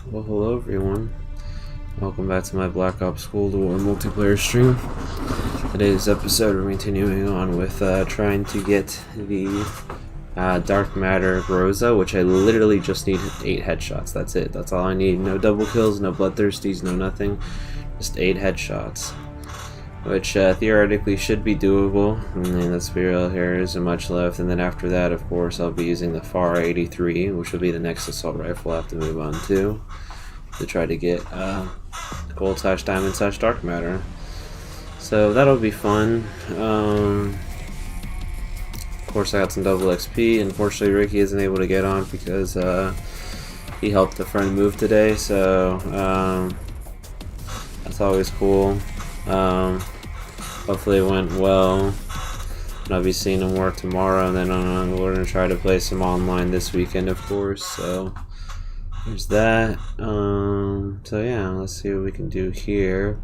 Well, hello everyone. Welcome back to my Black Ops Cold War multiplayer stream. Today's episode, we're continuing on with trying to get the Dark Matter Groza, which I literally just need 8 headshots. That's it. That's all I need. No double kills, no bloodthirsties, no nothing. Just 8 headshots. Which theoretically should be doable. I mean, let's be real, here isn't much left. And then after that, of course, I'll be using the Fara 83, which will be the next assault rifle I have to move on to try to get gold/diamond/dark matter. So that'll be fun. Of course, I got some double XP. Unfortunately, Ricky isn't able to get on because he helped a friend move today. So that's always cool. Hopefully it went well, and I'll be seeing him work tomorrow, and then we're gonna try to play some online this weekend, of course. So there's that. So yeah, let's see what we can do here.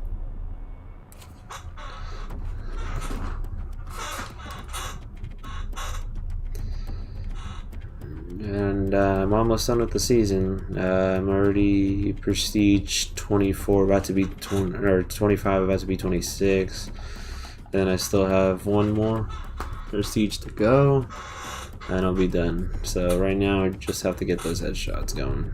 And I'm almost done with the season. I'm already prestige 24, about to be 20, or 25, about to be 26. Then I still have one more prestige to go, and I'll be done. So right now I just have to get those headshots going.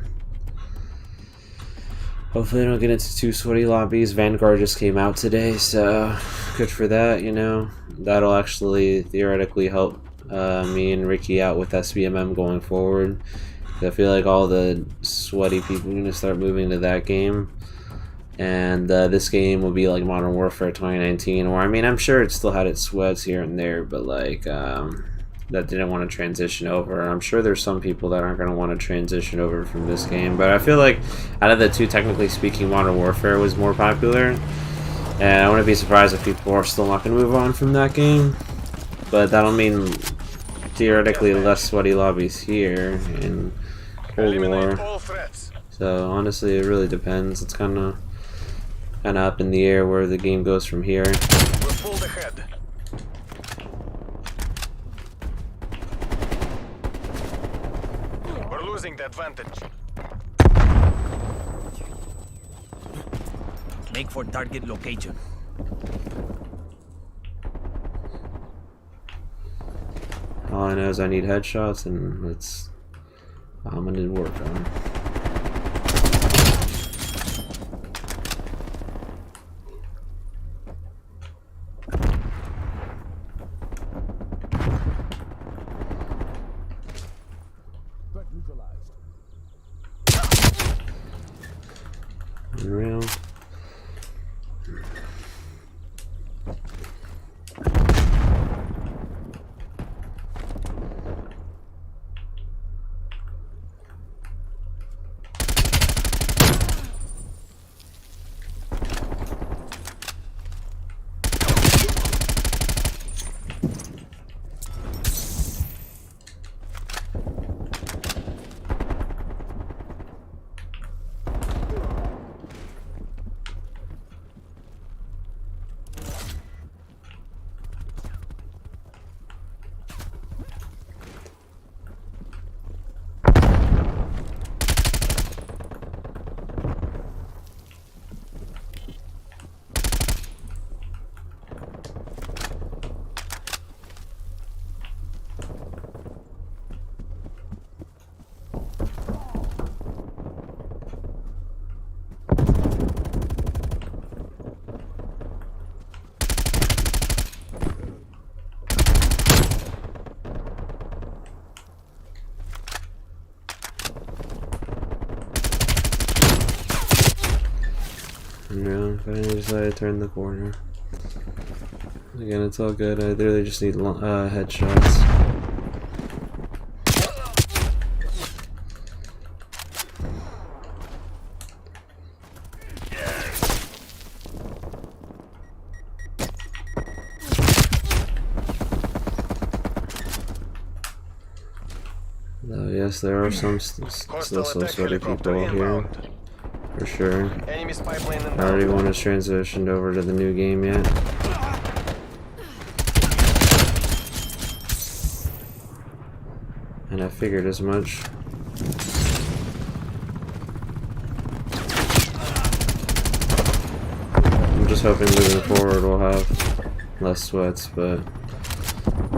Hopefully I don't get into too sweaty lobbies. Vanguard just came out today, so good for that, you know. That'll actually theoretically help me and Ricky out with SBMM going forward. I feel like all the sweaty people are going to start moving to that game. And this game will be like Modern Warfare 2019, or I mean, I'm sure it still had its sweats here and there, but like that didn't want to transition over. I'm sure there's some people that aren't going to want to transition over from this game, but I feel like out of the two, technically speaking, Modern Warfare was more popular, and I wouldn't be surprised if people are still not going to move on from that game. But that'll mean theoretically less sweaty lobbies here in Cold War. So honestly, it really depends. It's kind of up in the air where the game goes from here. We're pulled ahead. We're losing the advantage. Make for target location. All I know is I need headshots, and that's I'm gonna work on. Unreal. No, finally decided to turn the corner. Again, it's all good. I literally just need headshots. Though, yes, there are still some sweaty people here. For sure. I already want to transition over to the new game yet. And I figured as much. just hoping moving forward we'll have less sweats, but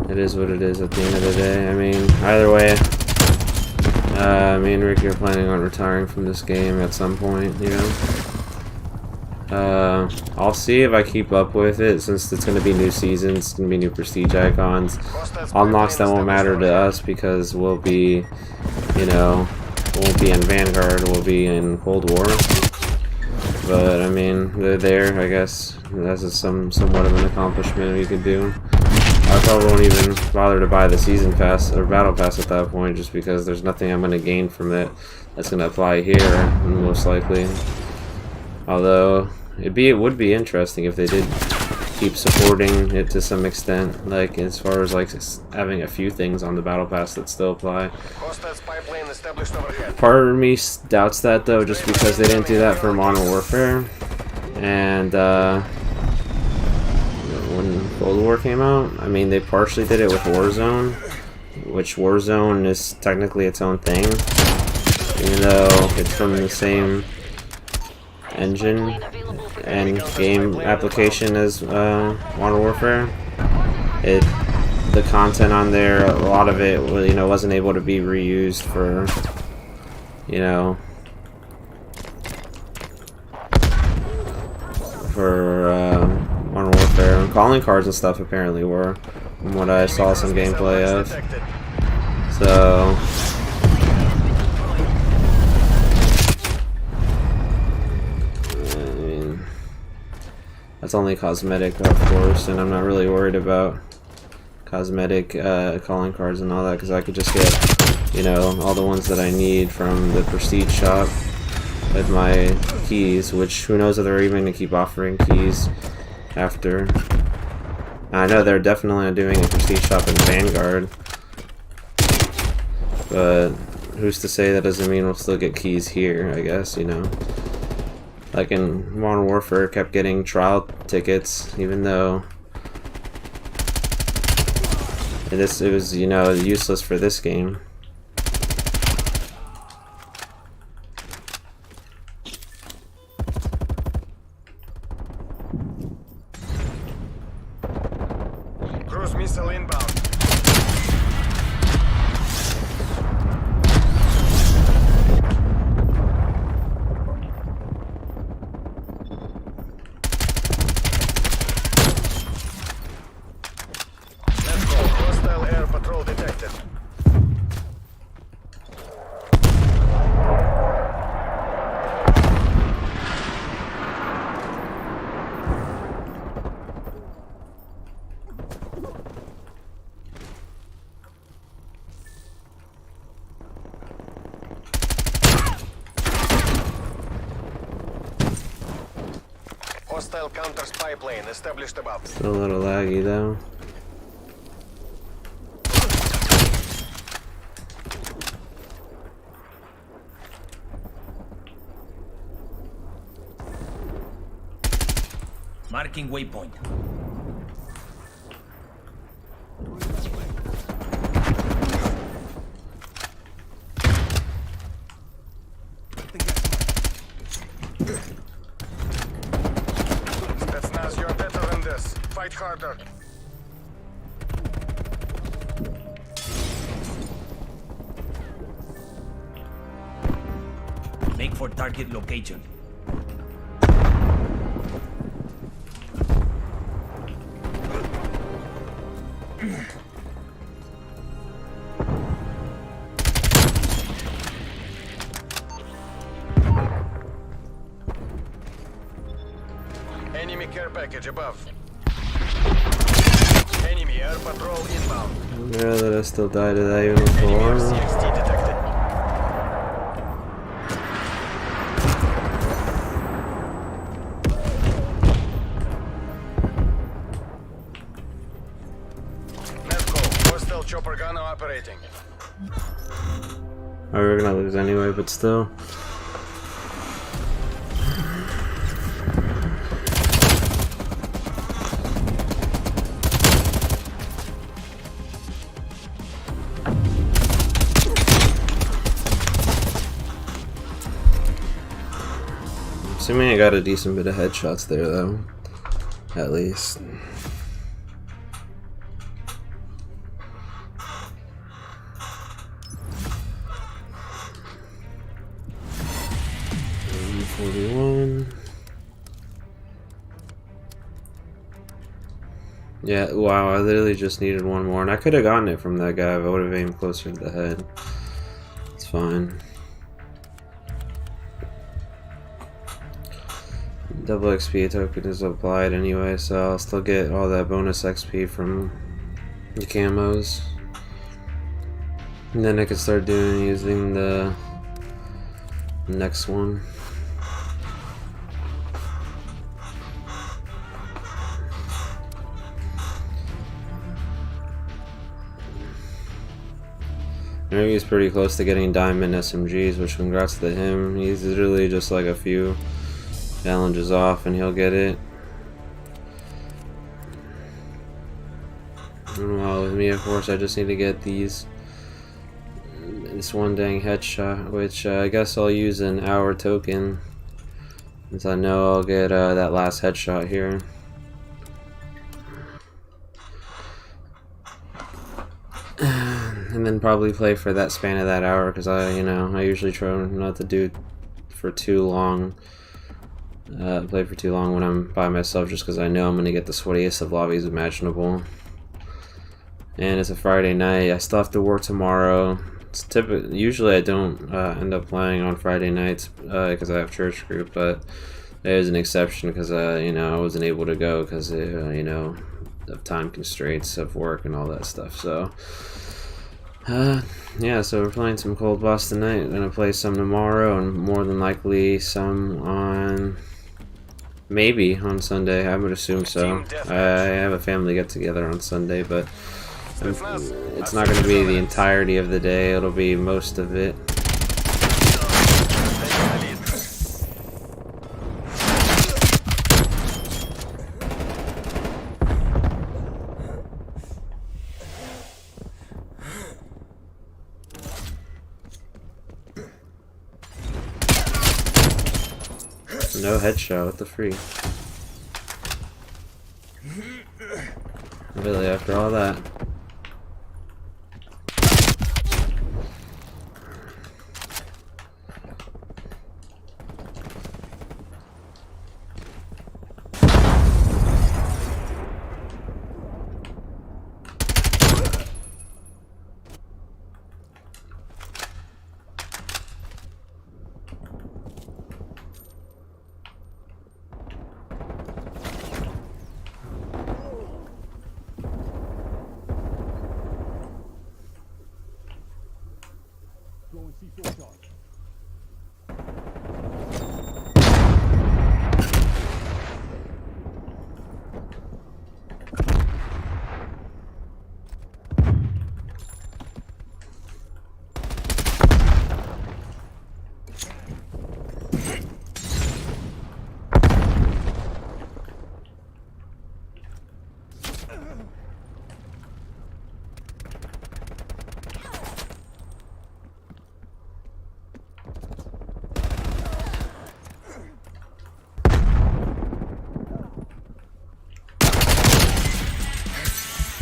it is what it is at the end of the day. I mean, either way, me and Ricky are planning on retiring from this game at some point, you know. I'll see if I keep up with it, since it's going to be new seasons, it's going to be new prestige icons. Unlocks that won't matter to us because we'll be, you know, won't be in Vanguard, we'll be in Cold War. But I mean, they're there, I guess. That's somewhat of an accomplishment we could do. I probably won't even bother to buy the season pass or battle pass at that point, just because there's nothing I'm going to gain from it that's going to apply here, most likely. Although it would be interesting if they did keep supporting it to some extent, like as far as like having a few things on the battle pass that still apply. Part of me doubts that though, just because they didn't do that for Modern Warfare, and when Cold War came out, I mean, they partially did it with Warzone, which Warzone is technically its own thing, even though it's from the same engine and game application as Modern Warfare. The content on there, a lot of it, you know, wasn't able to be reused for, you know, for Modern Warfare. Calling cards and stuff apparently were, from what I saw some gameplay of. So that's only cosmetic, of course, and I'm not really worried about cosmetic calling cards and all that, because I could just get, you know, all the ones that I need from the Prestige shop with my keys, which who knows if they're even going to keep offering keys after. I know they're definitely doing a Prestige shop in Vanguard, but who's to say that doesn't mean we'll still get keys here, I guess, you know. Like in Modern Warfare, kept getting trial tickets, even though it was, you know, useless for this game. Cruise missile inbound. Hostile counter spy plane established above. Still a little laggy though. Marking waypoint. Spetsnaz, you're better than this. Fight harder. Make for target location. Enemy care package above. Enemy air patrol inbound. Yeah, that I still died to that even before. CXT detected. Netco, hostile chopper gun operating. Oh, we're gonna lose anyway, but still. Assuming I got a decent bit of headshots there, though. at least. $41. Yeah, wow, I literally just needed one more, and I could have gotten it from that guy if I would have aimed closer to the head. It's fine. Double XP token is applied anyway, so I'll still get all that bonus XP from the camos. And then I can start using the next one. Maybe he's pretty close to getting diamond SMGs, which congrats to him. He's literally just like a few challenges off and he'll get it. Meanwhile, with me, of course, I just need to get this one dang headshot, which I guess I'll use an hour token, since I know I'll get that last headshot here. And then probably play for that span of that hour, because I usually try not to do for too long. Play for too long when I'm by myself, just because I know I'm gonna get the sweatiest of lobbies imaginable. And it's a Friday night. I still have to work tomorrow. It's usually I don't end up playing on Friday nights because I have church group, but there's an exception because I wasn't able to go because of time constraints of work and all that stuff. So. Yeah, so we're playing some Cold Boss tonight. We're gonna play some tomorrow, and more than likely some on maybe on Sunday. I would assume so. I have a family get together on Sunday, but it's not gonna be the entirety of the day. It'll be most of it. No headshot, what the freak? Really, after all that?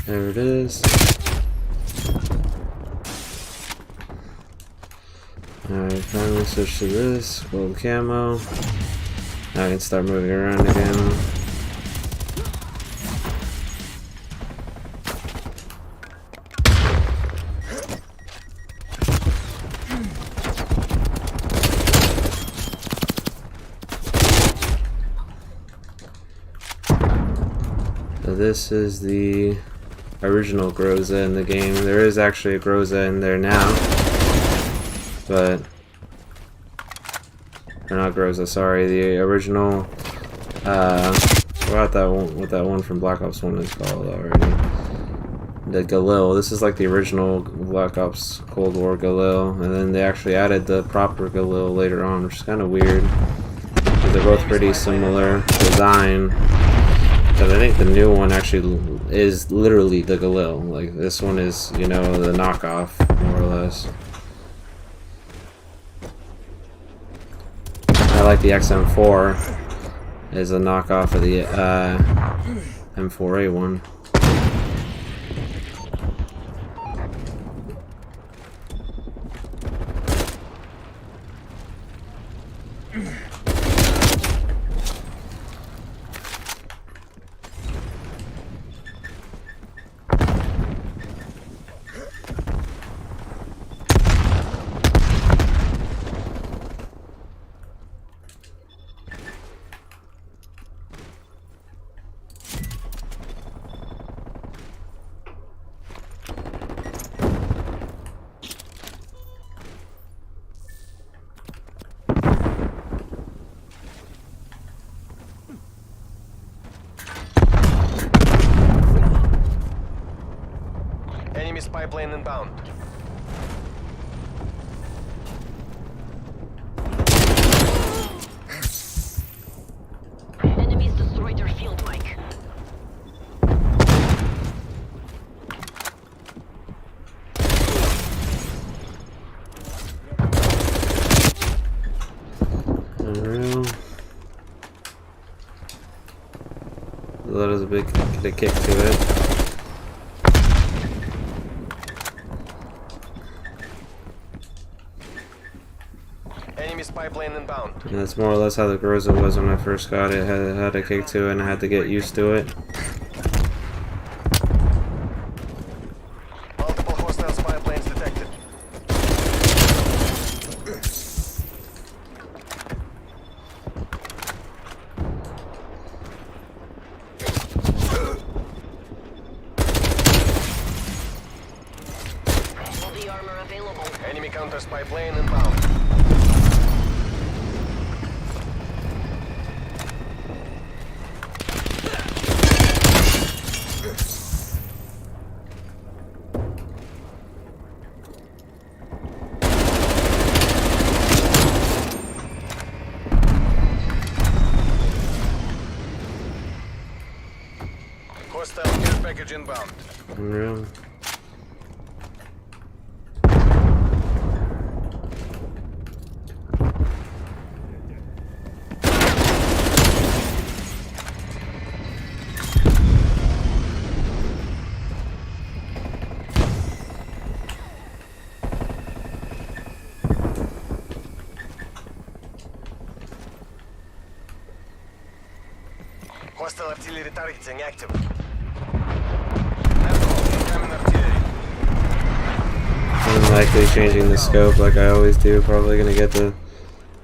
There it is. Alright, finally switch to this. Gold camo. Now I can start moving around again. So this is the original Groza in the game. There is actually a Groza in there now, but or not Groza, sorry, the original. What that one from Black Ops 1 is called already. The Galil. This is like the original Black Ops Cold War Galil, and then they actually added the proper Galil later on, which is kind of weird. But they're both pretty similar design. Because I think the new one actually is literally the Galil. Like, this one is, the knockoff, more or less. I like the XM4. is a knockoff of the M4A1. Enemy spy plane inbound. Enemies destroyed their field mic. Unreal. That is a big kick to it. Enemy spy plane inbound. And that's more or less how the Groza was when I first got it. Had a kick to it and I had to get used to it. Multiple hostile spy planes detected. All the armor available. Enemy counter spy plane inbound. Hostile care package inbound. Unreal. Hostile artillery targeting active. Incoming artillery. I'm likely changing the scope like I always do. Probably gonna get the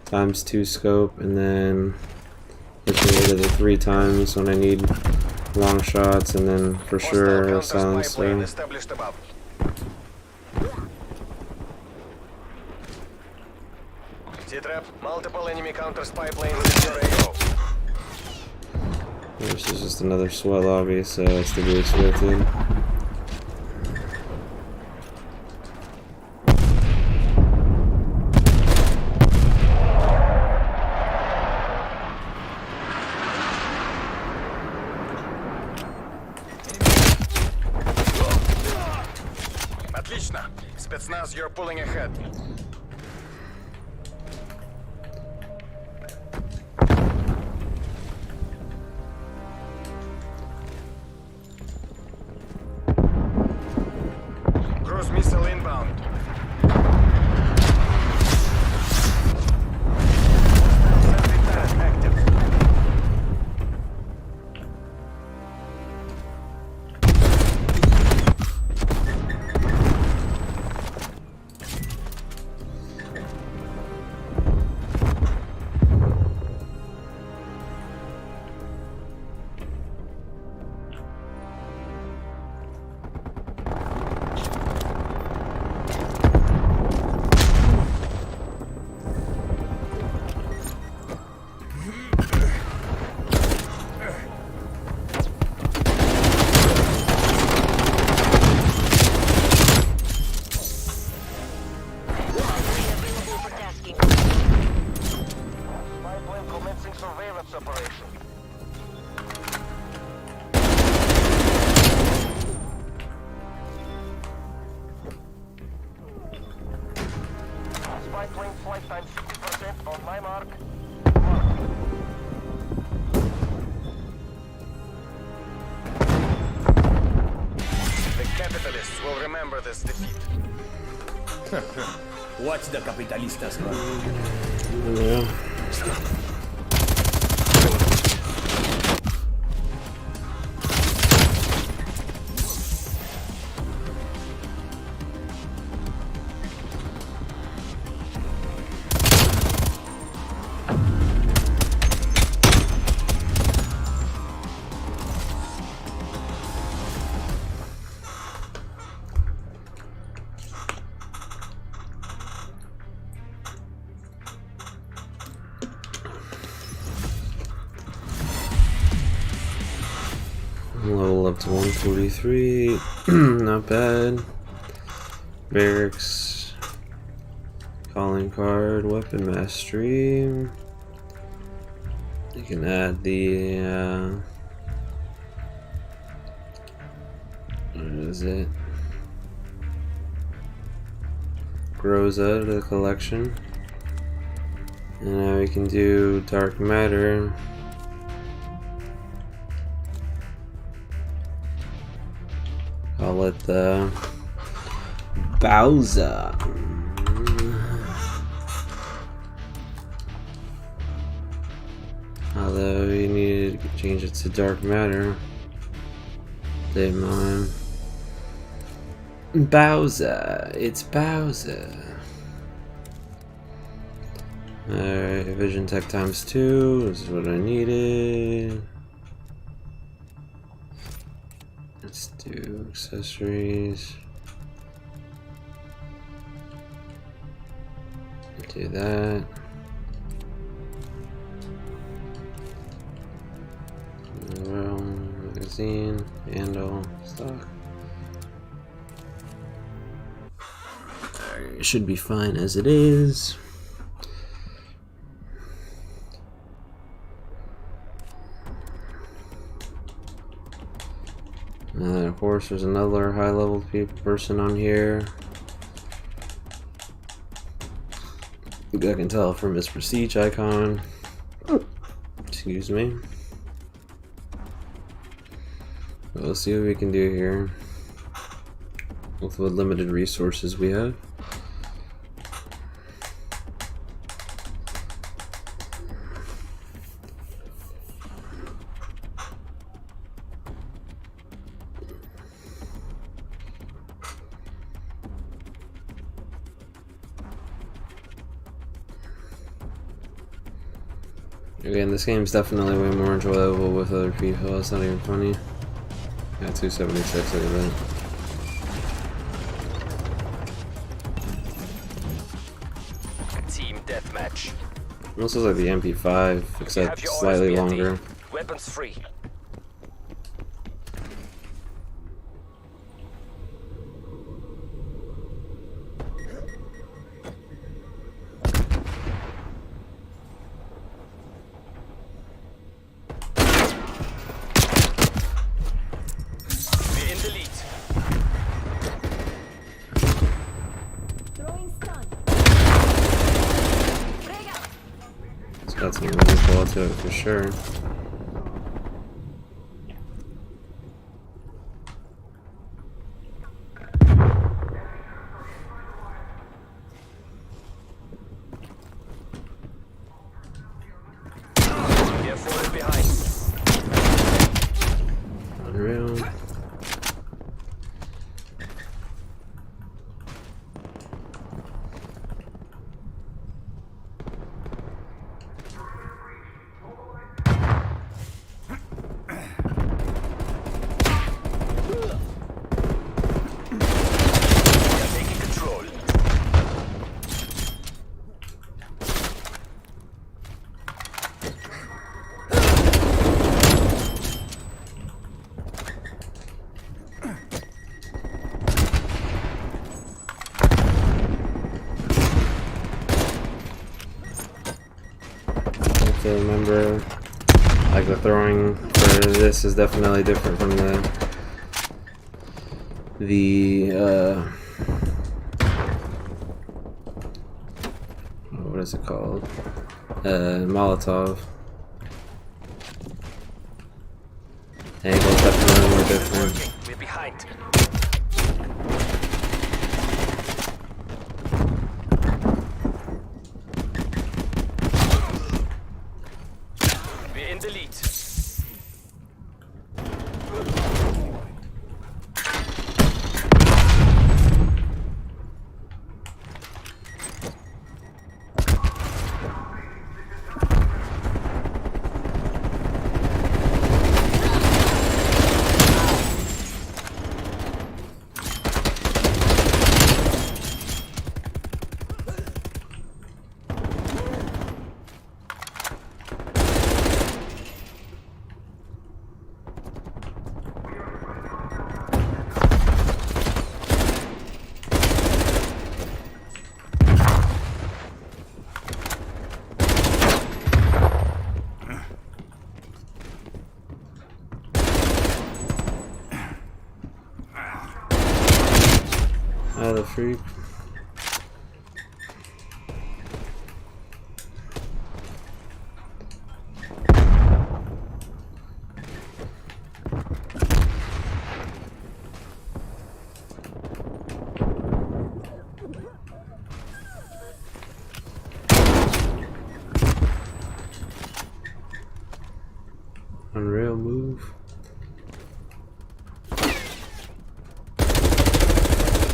×2 scope and then looking rid of the 3 times when I need long shots, and then for sure Hostile counter spy plane silencer. established above. T-trap. Multiple enemy counter spy planes in your AO. This is just another sweat lobby, so it's to be expected. Отлично. Спецназ, you're pulling ahead. Cruise missile inbound. Sentry turret active. Available for tasking. Spy plane commencing surveillance operation. Spy plane flight time 60% on my mark. Capitalists will remember this defeat. Watch the capitalistas run. Yeah. Level up to 143. Not bad. Barracks. Calling card. Weapon mastery. You can add the what is it? Groza to the collection. And now we can do dark matter. Call it the Bowser. Although we need to change it to dark matter. Didn't mind. Bowser. It's Bowser. Alright, vision tech ×2. This is what I needed. Let's do accessories. Do that. Magazine, handle, stock. It should be fine as it is. Of course, there's another high-level person on here. I can tell from his prestige icon. Excuse me. But let's see what we can do here with what limited resources we have. Again, this game's definitely way more enjoyable with other people. It's not even funny. Yeah, 276, look at that. Team deathmatch. It almost looks like the MP5, except slightly longer. Weapons free. That's some really cool to it for sure. Get forward behind. Unreal. To remember, like the throwing for this is definitely different from the what is it called? Molotov. Angle's definitely more different. We're behind. the lead. The freak. Unreal move.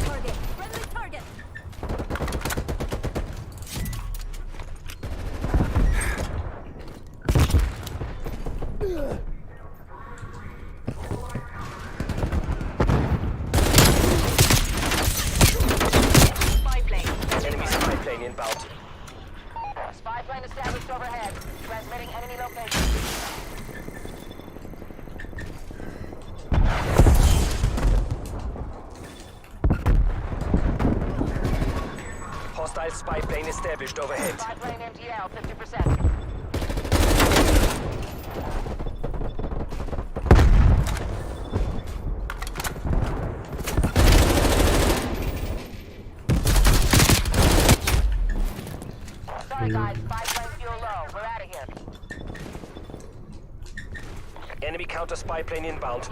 Target. Friendly target. Spy plane. Enemy spy plane inbound. Spy plane established overhead. Transmitting enemy location. Hostile spy plane established overhead. Spy plane MTL 50%. Sorry guys, spy plane fuel low. We're out of here. Enemy counter spy plane inbound.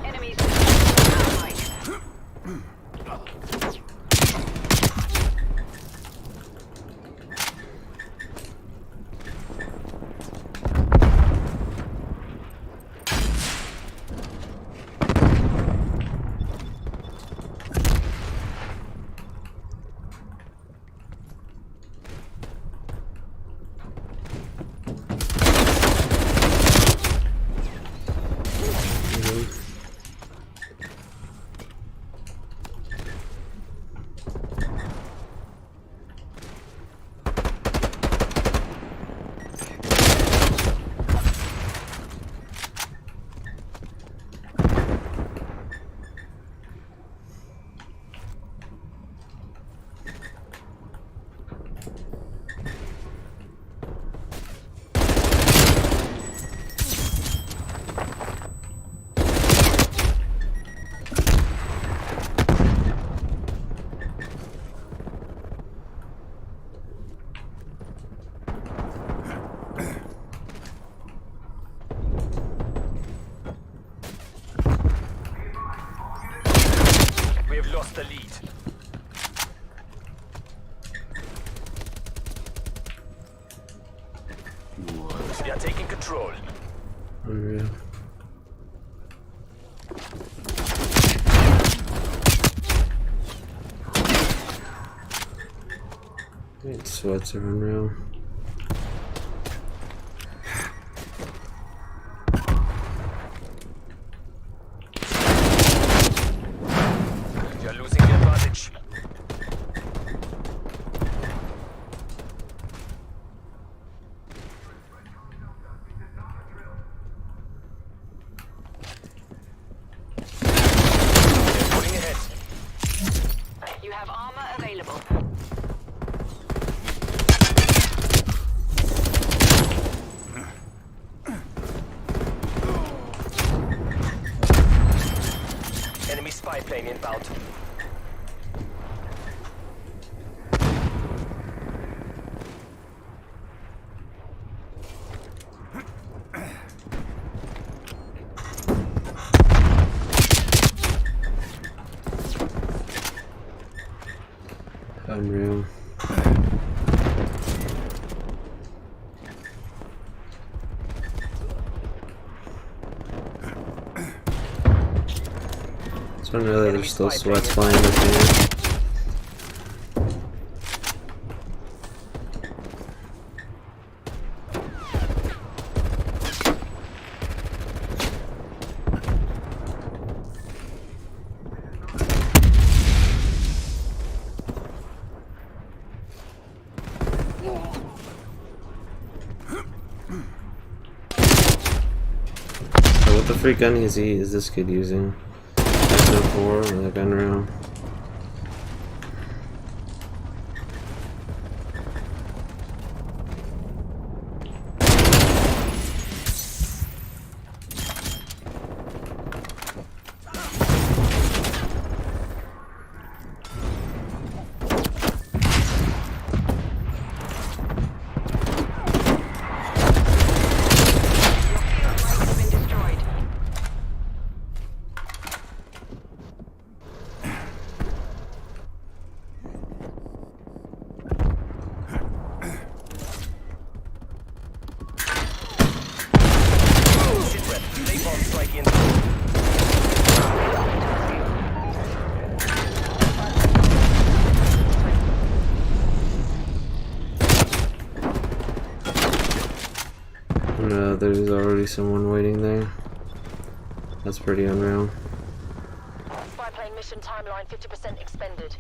Enemies. We have lost the lead. We are taking control. Unreal. Wait, sweats are unreal. We are losing the advantage. Moving ahead. You have armor available. Enemy spy plane inbound. Unreal. So I know that there's still sweats flying with me. What the freak gun is this kid using? XO4 or the gun rail? No, there's already someone waiting there. That's pretty unreal. Spy plane mission timeline 50% expended.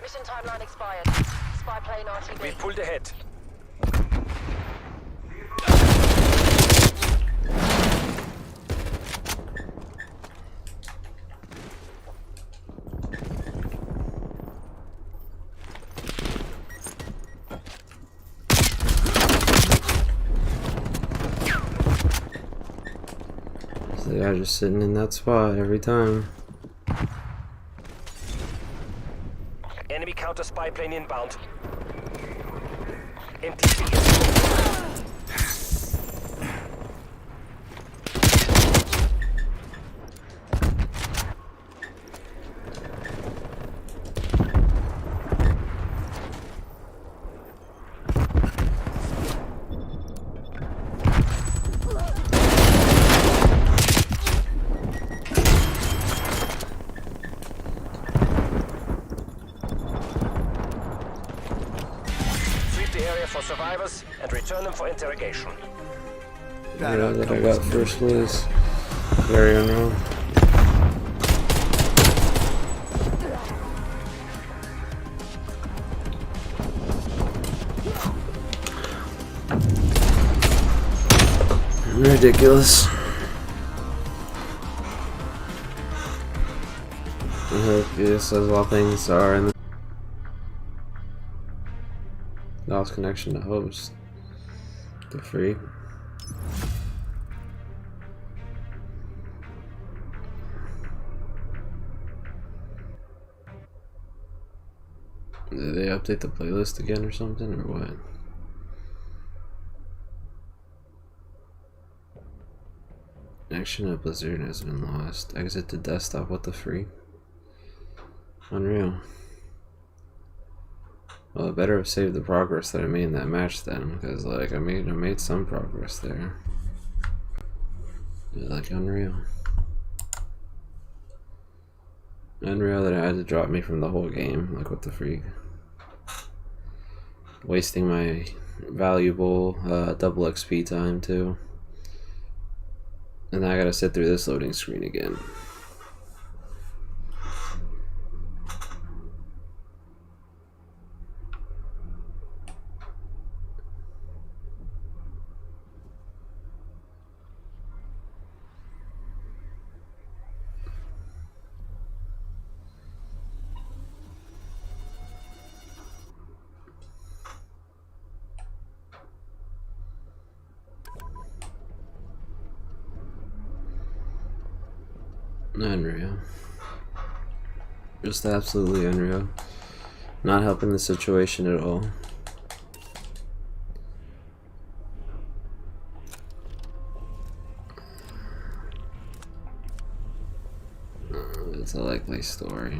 Mission timeline expired. Spy plane RTB. We've pulled ahead. So the guy just sitting in that spot every time. Enemy counter spy plane inbound. MTC. For survivors and return them for interrogation. Yeah, that I got first was very unreal. Ridiculous. I hope this as all things are in the lost connection to host. The free. Did they update the playlist again or something, or what? Connection to Blizzard has been lost. Exit to desktop. What the free? Unreal. Well, I better have saved the progress that I made in that match then, because like I made some progress there. Yeah, like unreal. Unreal that it had to drop me from the whole game. Like what the freak? Wasting my valuable double XP time too. And then I gotta sit through this loading screen again. Unreal. Just absolutely unreal. Not helping the situation at all. It's a likely story.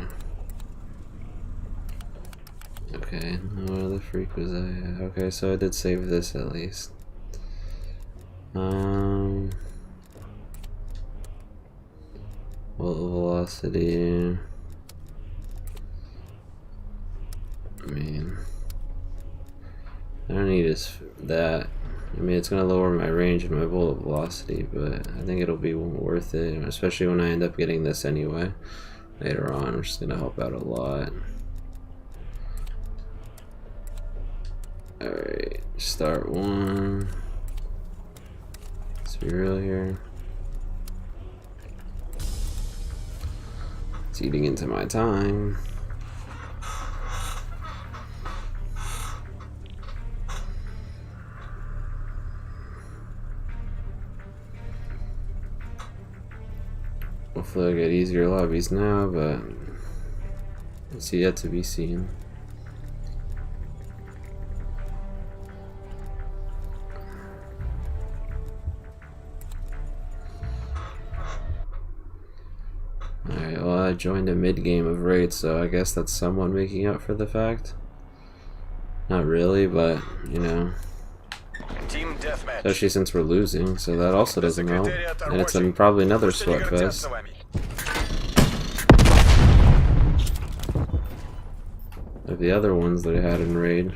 Okay, where the freak was I at? Okay, so I did save this at least. Well, velocity. I mean, I don't need that. I mean, it's gonna lower my range and my bullet velocity, but I think it'll be worth it, especially when I end up getting this anyway later on, which is gonna help out a lot. Alright, start one. Let's be real here. It's eating into my time. Hopefully I get easier lobbies now, but it's yet to be seen. Alright, well I joined a mid-game of raid, so I guess that's somewhat making up for the fact. Not really, but, you know. Team deathmatch. Especially since we're losing, so that also doesn't help. And it's probably another sweatfest. Of the other ones that I had in raid.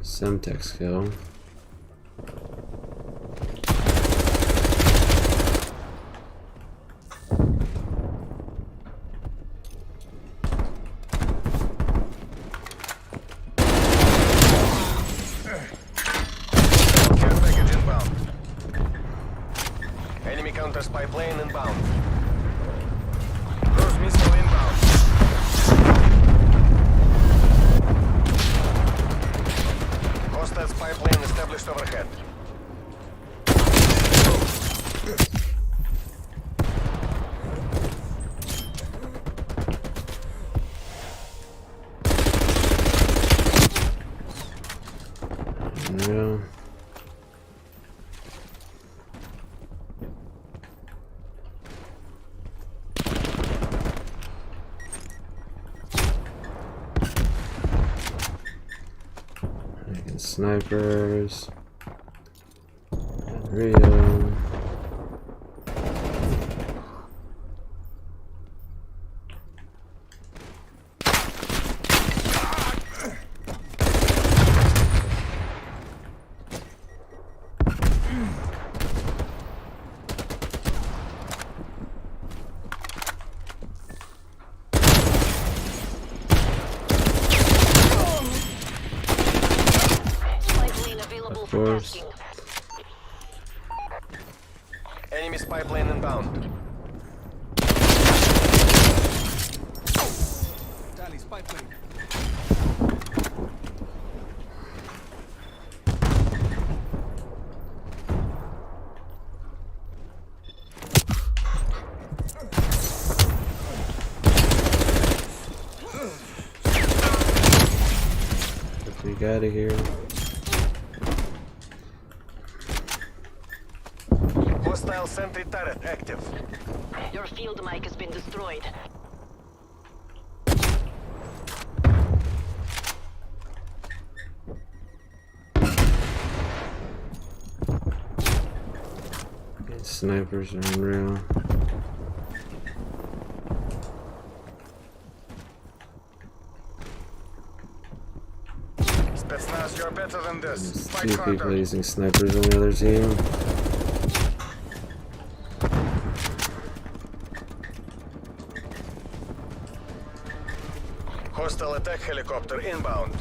Semtex kill. Care package inbound. Enemy counter spy plane inbound. Cruise missile inbound. Hostile spy plane established overhead. Yeah. Snipers. Rio. Of course. Enemy spy plane inbound. Tally, spy plane. Get me out of here. Hostile sentry turret active. Your field mic has been destroyed. Snipers are unreal. Spetsnaz, you're better than this. There's Fight two harder. people using snipers on the other team. Hostile attack helicopter inbound.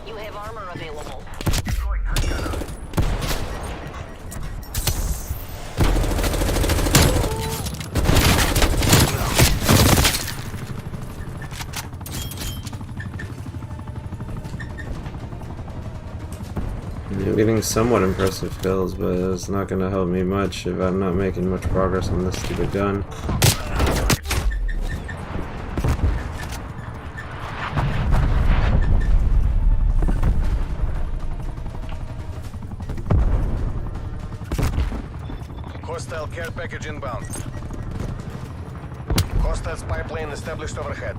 You have armor available. I'm getting somewhat impressive kills, but it's not going to help me much if I'm not making much progress on this stupid gun. Hostile care package inbound. Hostile spy plane established overhead.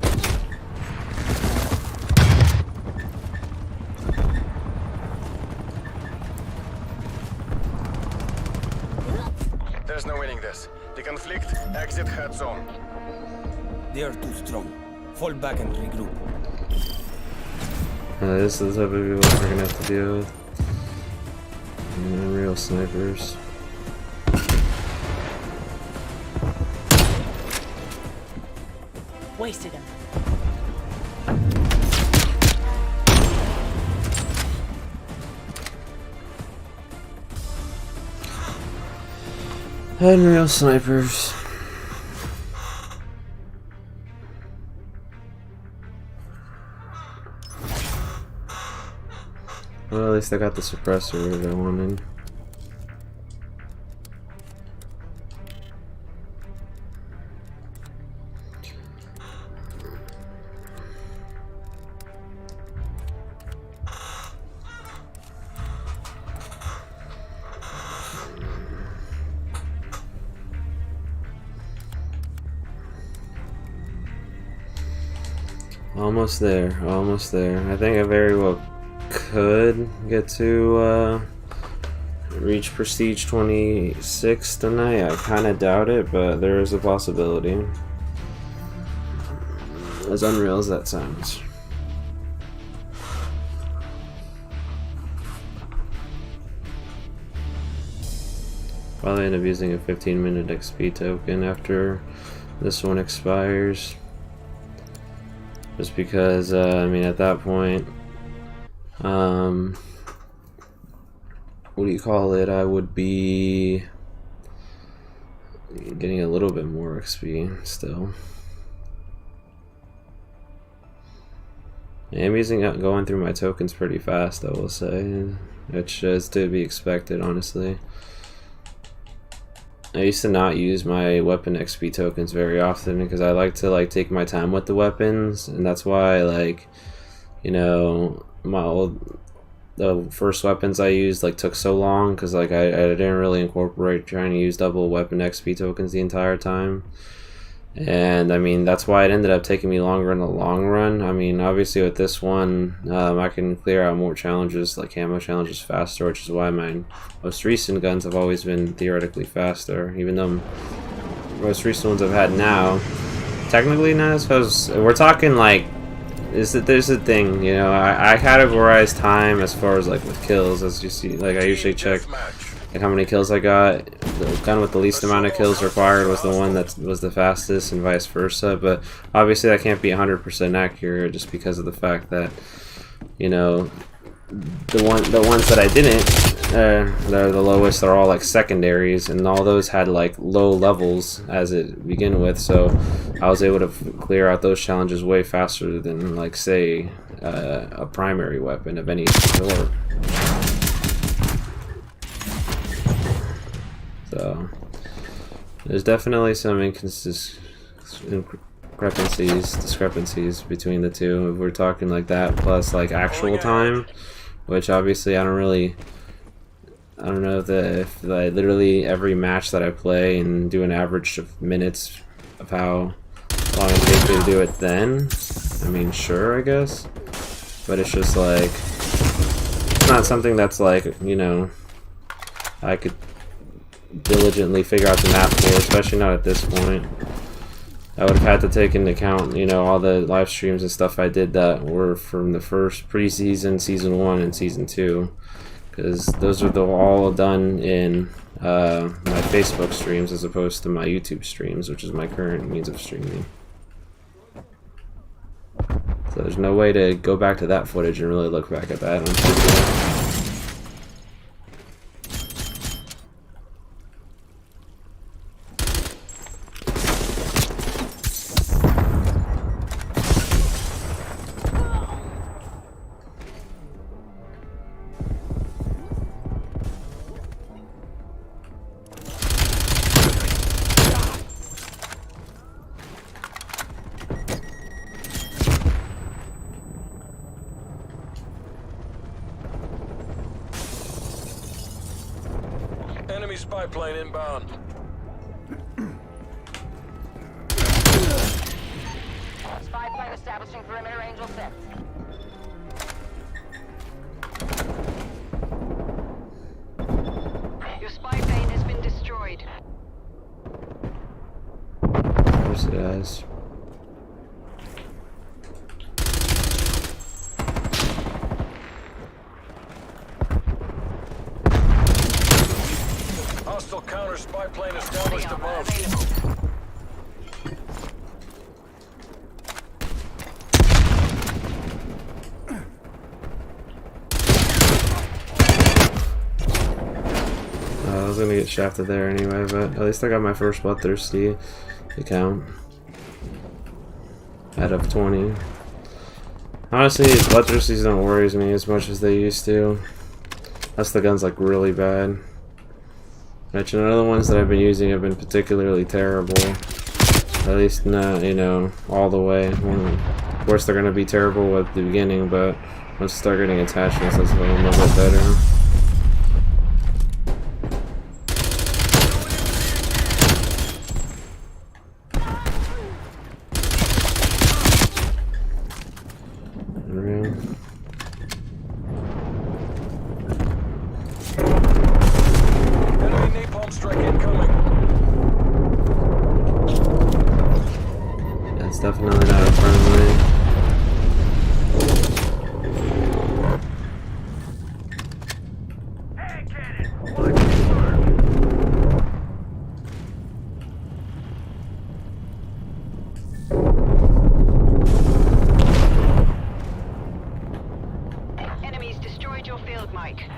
There's no winning this. Deconflict, exit head zone. They are too strong. Fall back and regroup. This is what we're gonna have to deal with. Real snipers. Wasted him. Unreal snipers. Well, at least I got the suppressor that I wanted. Almost there, almost there. I think I very well could get to reach Prestige 26 tonight. I kind of doubt it, but there is a possibility. As unreal as that sounds. Probably end up using a 15-minute XP token after this one expires. Just because, I mean, at that point, what do you call it? I would be getting a little bit more XP still. I'm going through my tokens pretty fast, I will say, which is to be expected, honestly. I used to not use my weapon XP tokens very often because I like to take my time with the weapons, and that's why the first weapons I used took so long because I didn't really incorporate trying to use double weapon XP tokens the entire time. And I mean, that's why it ended up taking me longer in the long run. I mean, obviously with this one, I can clear out more challenges, like ammo challenges, faster, which is why my most recent guns have always been theoretically faster, even though most recent ones I've had now, technically not, because we're talking there's the thing, you know, I categorize time as far as with kills, as you see, I usually check how many kills I got. The gun with the least amount of kills required was the one that was the fastest, and vice versa. But obviously that can't be 100% accurate, just because of the fact that, you know, the ones that I didn't, they're the lowest. They're all secondaries, and all those had low levels as it begin with. So I was able to clear out those challenges way faster than say a primary weapon of any sort. So there's definitely some discrepancies between the two. If we're talking like that, plus actual time, which obviously I don't know if literally every match that I play and do an average of minutes of how long it takes me to do it then. I mean, sure, I guess, but it's just it's not something that's you know, I could diligently figure out the map for, especially not at this point. I would have had to take into account, you know, all the live streams and stuff I did that were from the first preseason, season 1, and season 2, because those are all done in my Facebook streams as opposed to my YouTube streams, which is my current means of streaming. So there's no way to go back to that footage and really look back at that, unfortunately. Enemy spy plane inbound. Spy plane establishing perimeter, Angel 6. Your spy plane has been destroyed. There's the guys. Hostile counter spy plane established above. I was gonna get shafted there anyway, but at least I got my first bloodthirsty account out of 20. Honestly, bloodthirsties don't worry me as much as they used to. Unless the gun's like really bad. Which none of the ones that I've been using have been particularly terrible. At least not, you know, all the way. Of course they're gonna be terrible at the beginning, but once you start getting attachments, that's a little bit better. Enemy napalm strike incoming. That's definitely not a friendly. Enemies destroyed your field, Mike.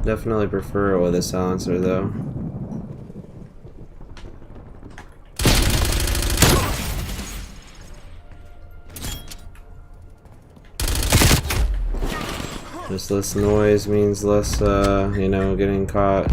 Definitely prefer it with a silencer though. Just less noise means less, you know, getting caught.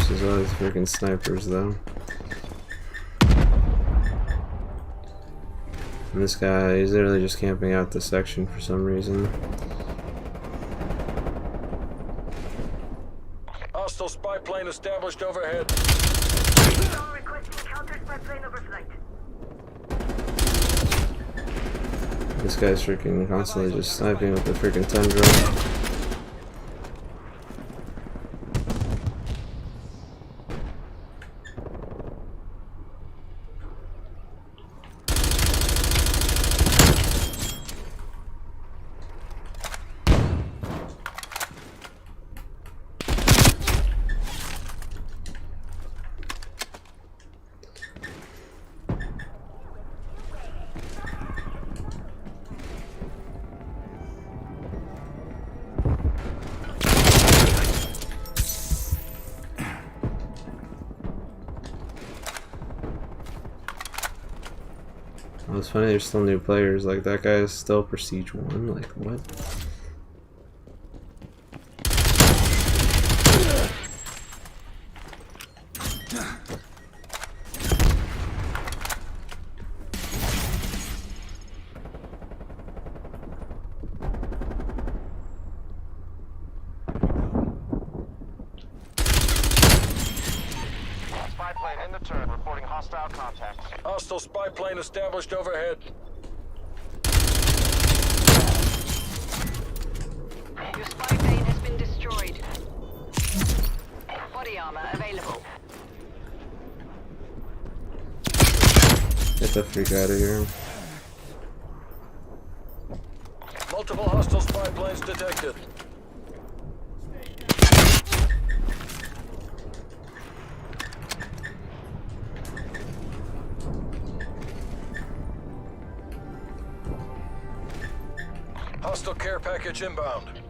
There's all these freaking snipers though. And this guy, he's literally just camping out this section for some reason. Hostile spy plane established overhead. Requesting counter spy plane overflight. This guy's freaking constantly just sniping with the freaking tundra. Oh, it's funny, there's still new players. Like, that guy is still Prestige 1. Like, what? Spy plane in the turn, reporting hostile contacts. Hostile spy plane established overhead. Your spy plane has been destroyed. Body armor available. Get the freak out of here. Multiple hostile spy planes detected. Hostile care package inbound.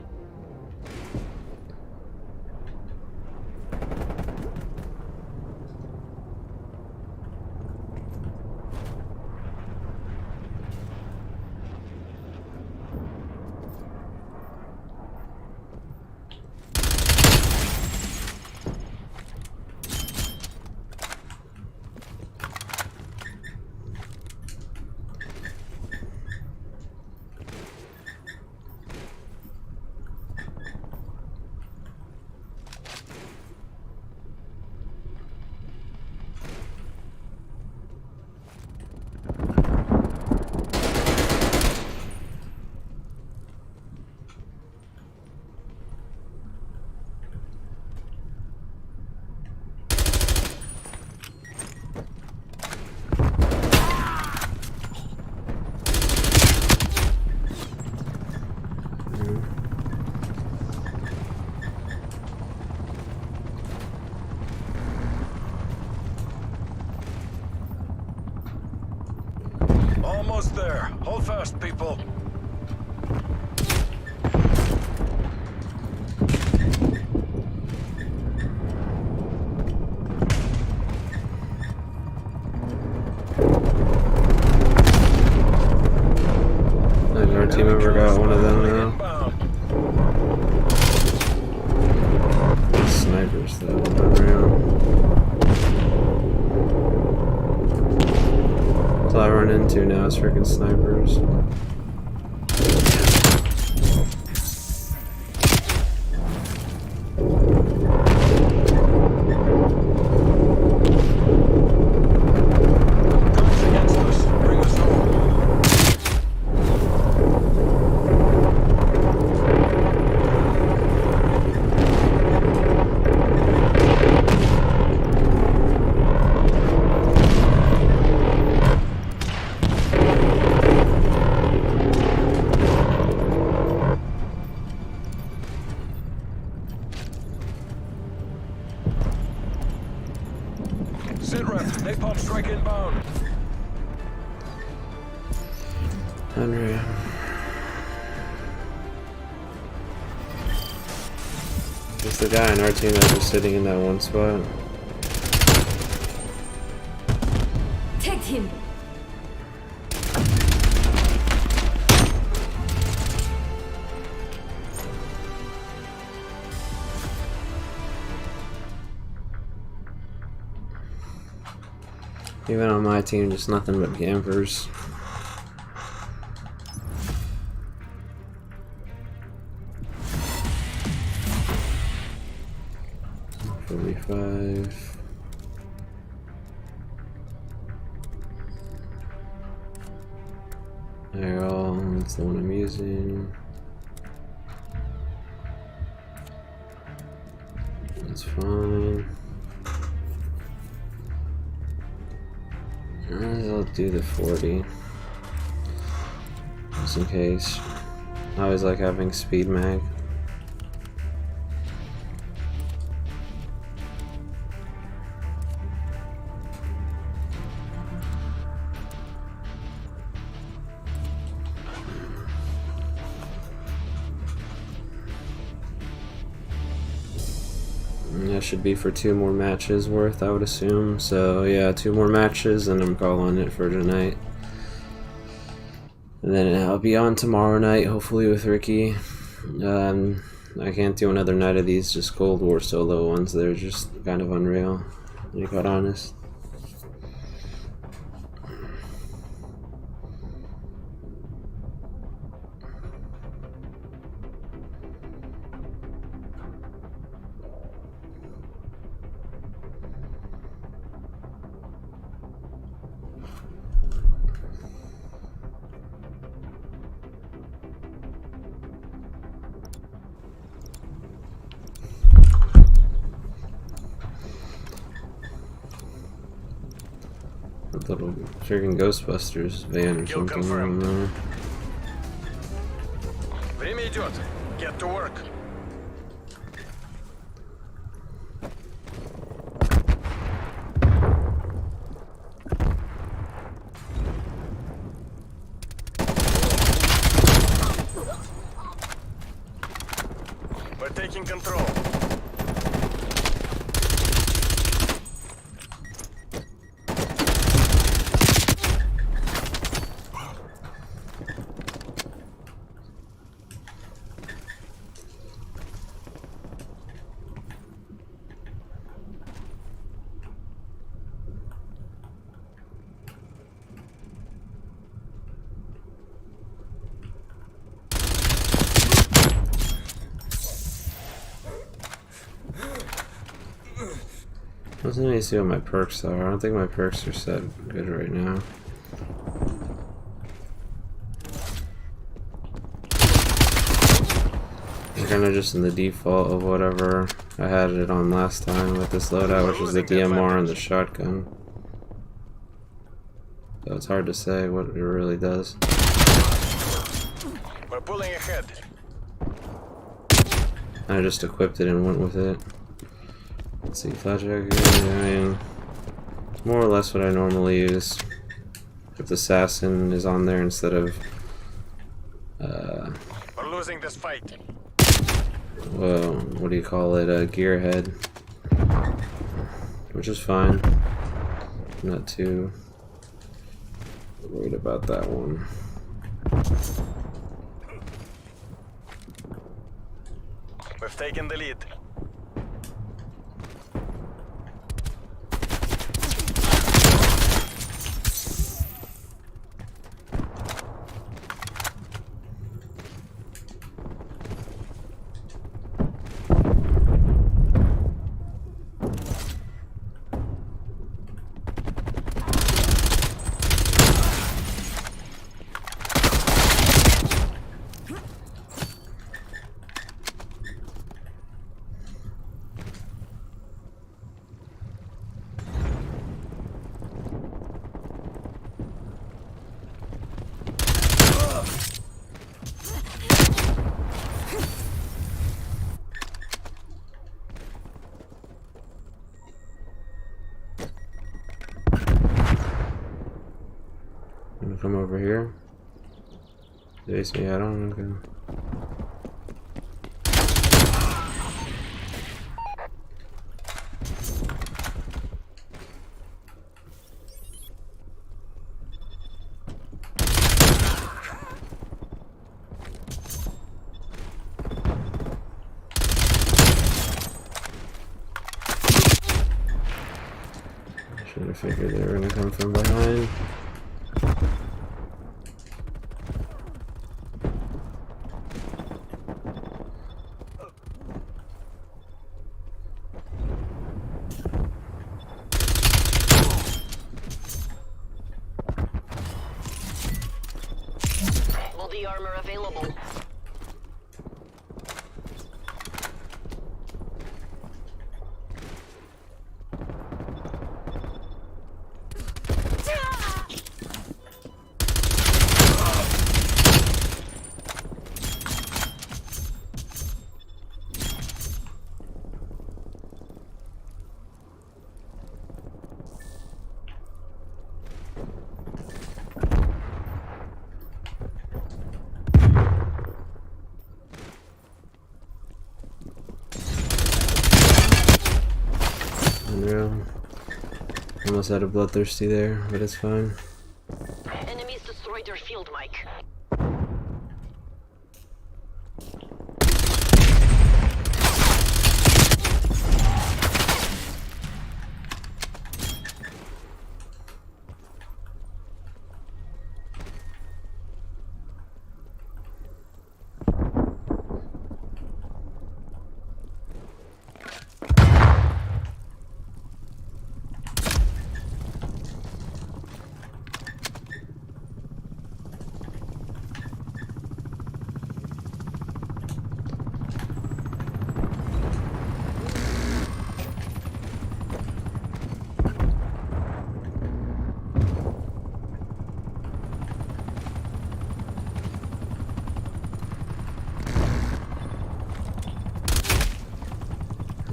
Almost there. Hold fast, people. Like our team member got one of them now. Inbound. Snipers though, around. That's all I run into now is freaking snipers. Guns against us. Bring us home. Sit rep. Napalm strike inbound. Unreal. There's the guy on our team that was sitting in that one spot. Take him. Even on my team, just nothing but campers. $45. Arrow, that's the one I'm using. That's fine. I'll do the 40. Just in case. I always like having speed mag. That should be for 2 more matches worth, I would assume. So yeah, 2 more matches and I'm calling it for tonight. And then I'll be on tomorrow night, hopefully with Ricky. I can't do another night of these just Cold War solo ones. They're just kind of unreal, to be quite honest. Little freaking Ghostbusters van or Kill something. I don't confirmed. know. Время идет. Get to work. We're taking control. I was gonna see what my perks are. I don't think my perks are set good right now. They're kind of just in the default of whatever I had it on last time with this loadout, which was the DMR and the shotgun. So it's hard to say what it really does. We're pulling ahead. I just equipped it and went with it. Let's see, flashback again. I mean, it's more or less what I normally use. If the assassin is on there instead of, We're losing this fight. well, what do you call it? A gearhead, which is fine. I'm not too worried about that one. We've taken the lead. Gonna come over here. Chase me out on. Okay. Should have figured they were gonna come from behind. Multi-armor available. Unreal. Almost had a bloodthirsty there, but it's fine. Enemies destroyed their field mic.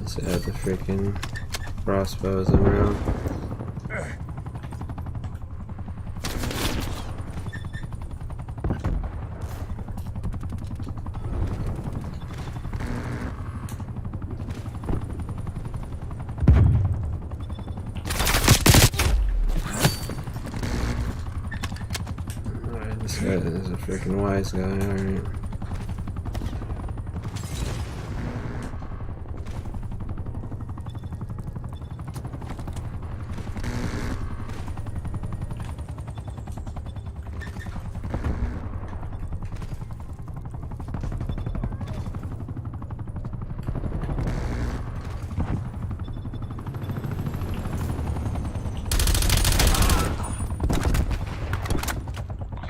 Let's add the freaking crossbows around. Alright, this guy is a freaking wise guy, alright.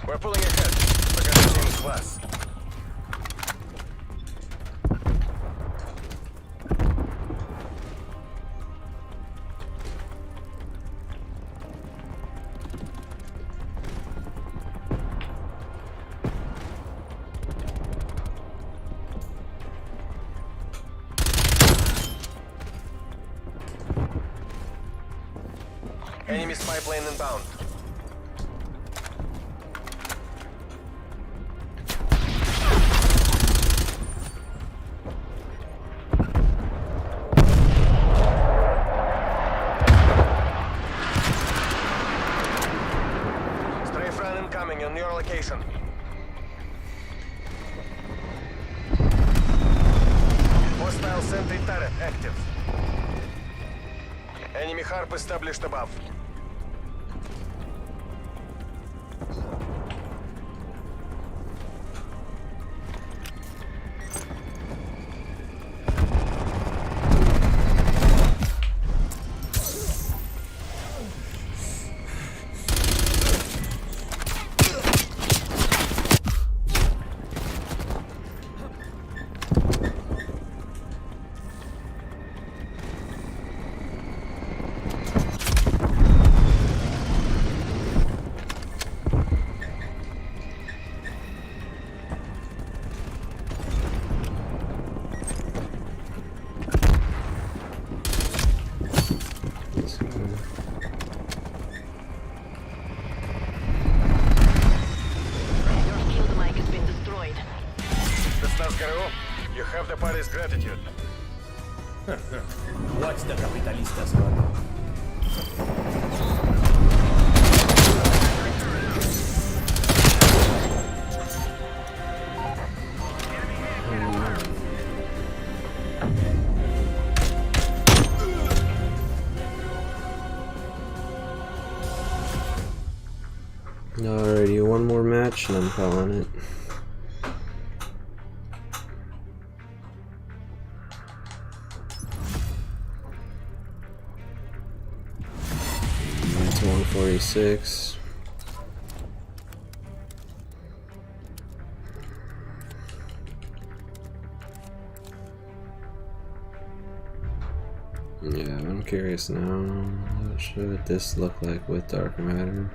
We're pulling ahead. I got the team's class. Enemy spy plane inbound. Strafe run incoming on your location. Hostile sentry turret active. Enemy harp established above. Your field mic has been destroyed. You have the party's gratitude. Watch the capitalistas run. Alrighty, one more match and I'm calling it. That's 146. Yeah, I'm curious now. What should this look like with dark matter?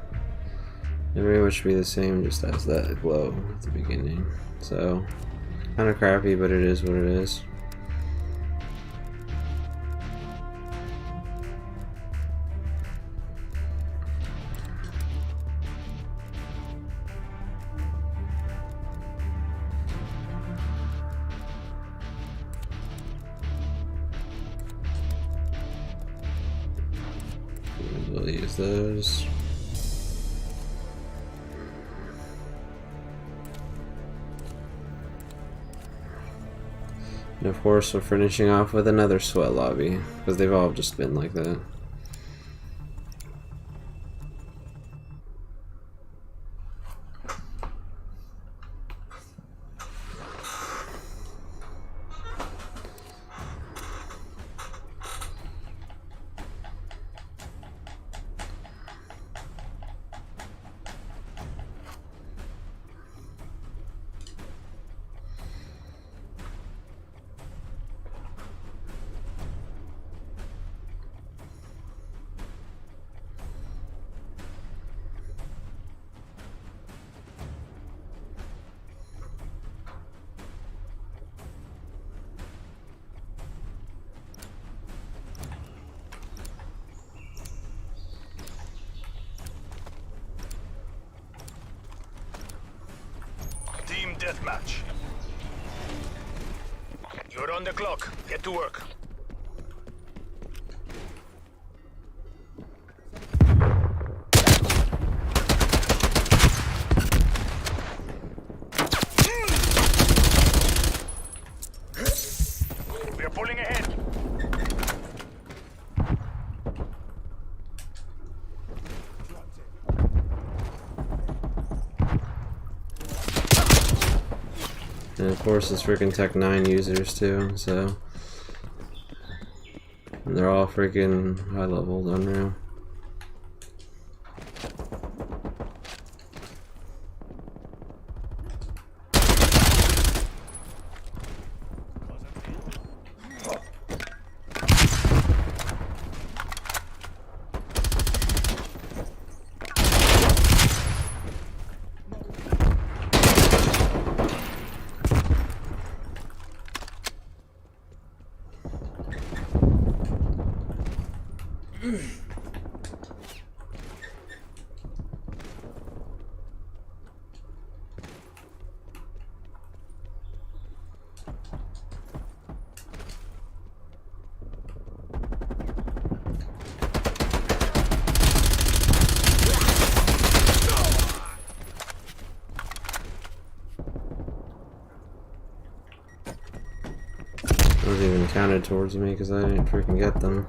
It very much be the same, just as that glow at the beginning. So, kind of crappy, but it is what it is. We'll use those. And of course, we're finishing off with another sweat lobby, because they've all just been like that. match. You're on the clock. Get to work. We are pulling ahead. And of course, it's freaking Tech 9 users too, so. And they're all freaking high leveled, unreal. Those even counted towards me because I didn't freaking get them.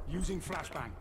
Using flashbang.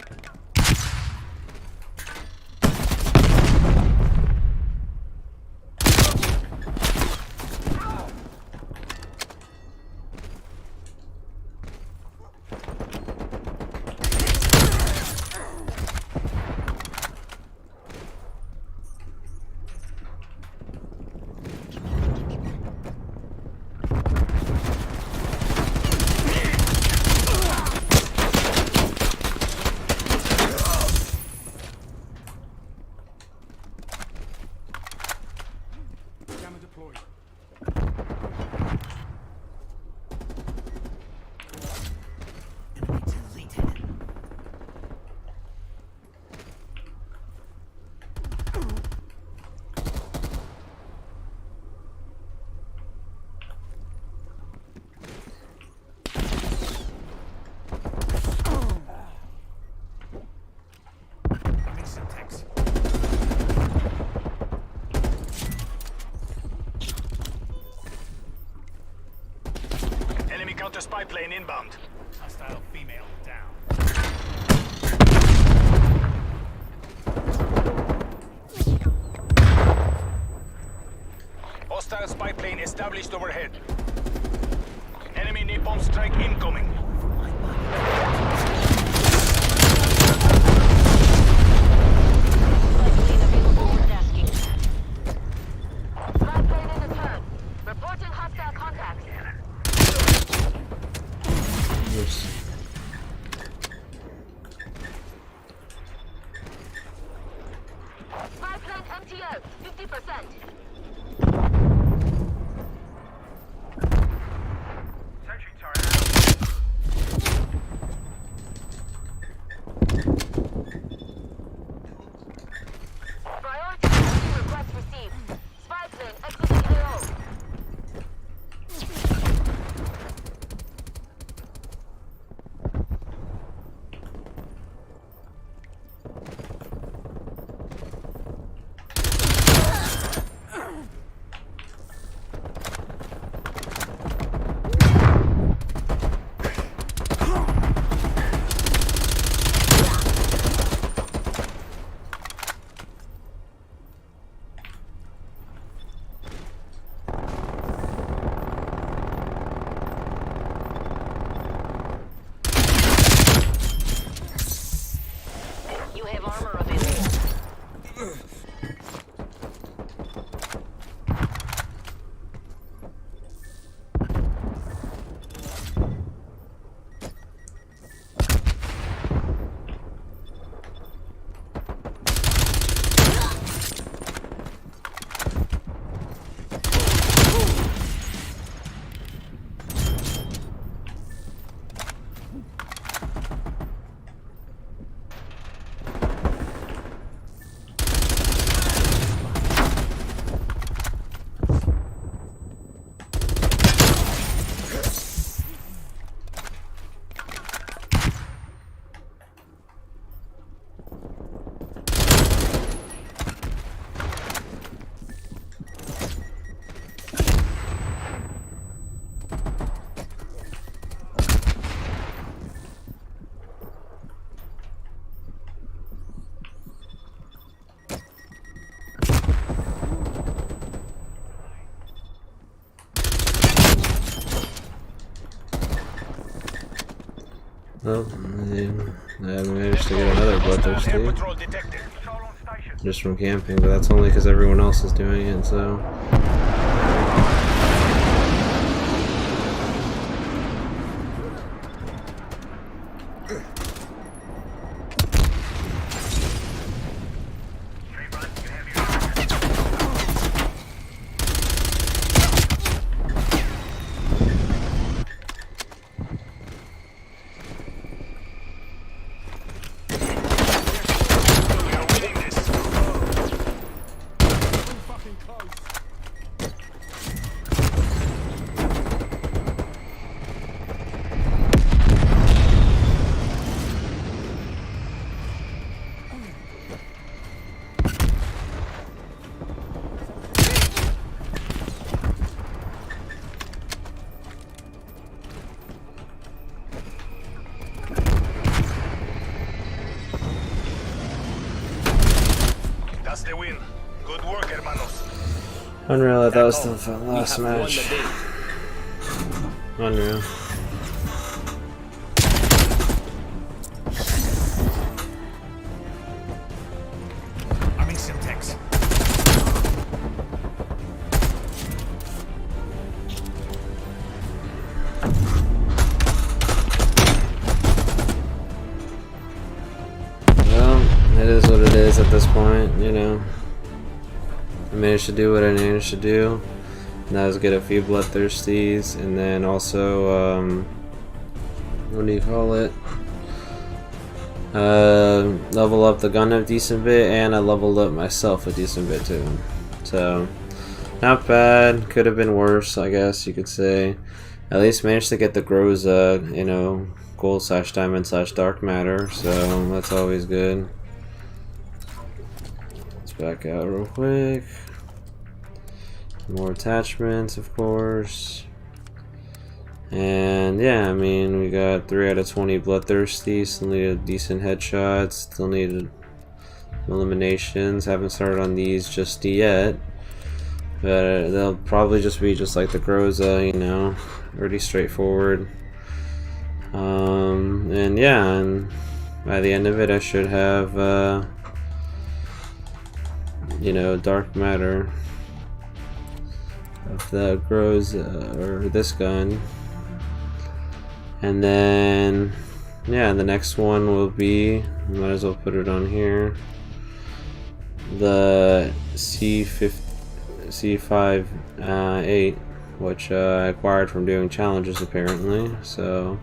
Camera deployed. Enemy counter spy plane inbound. Hostile female down. Hostile spy plane established overhead. Enemy napalm strike incoming. Plane available for tasking. Spy plane in the turn. Reporting hostile contacts. Oops. Spy plane MTO, 50%. Sentry turret out. Priority taxi request received. Spy plane exiting AO. Well, I managed to get another bloodthirsty Air patrol detected. just from camping, but that's only because everyone else is doing it, so. We are winning this. That's the win. Good work, hermanos. Unreal, that was the We last have won match. the day. Unreal. Arming Simtex. Well, it is what it is at this point, you know. I managed to do what I managed to do. And that was get a few bloodthirsties, and then also, what do you call it? Level up the gun a decent bit, and I leveled up myself a decent bit too. So, not bad. Could have been worse, I guess you could say. At least managed to get the Groza, you know, gold/diamond/dark matter, so that's always good. Let's back out real quick. More attachments, of course. And yeah, I mean, we got 3 out of 20 bloodthirsty, still needed decent headshots, still needed eliminations. Haven't started on these just yet, but they'll probably just be just like the Groza, you know, pretty straightforward. And yeah, and by the end of it I should have you know, dark matter of the Groza, or this gun. And then yeah, the next one will be, might as well put it on here, the C5-8, which I acquired from doing challenges apparently, so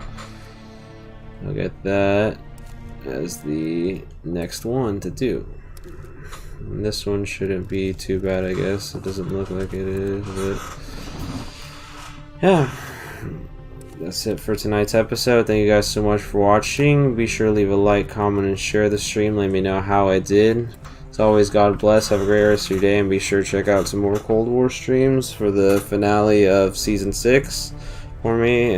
I'll get that as the next one to do. And this one shouldn't be too bad, I guess. It doesn't look like it is, but yeah. That's it for tonight's episode. Thank you guys so much for watching. Be sure to leave a like, comment, and share the stream. Let me know how I did. As always, God bless. Have a great rest of your day, and be sure to check out some more Cold War streams for the finale of Season 6 for me.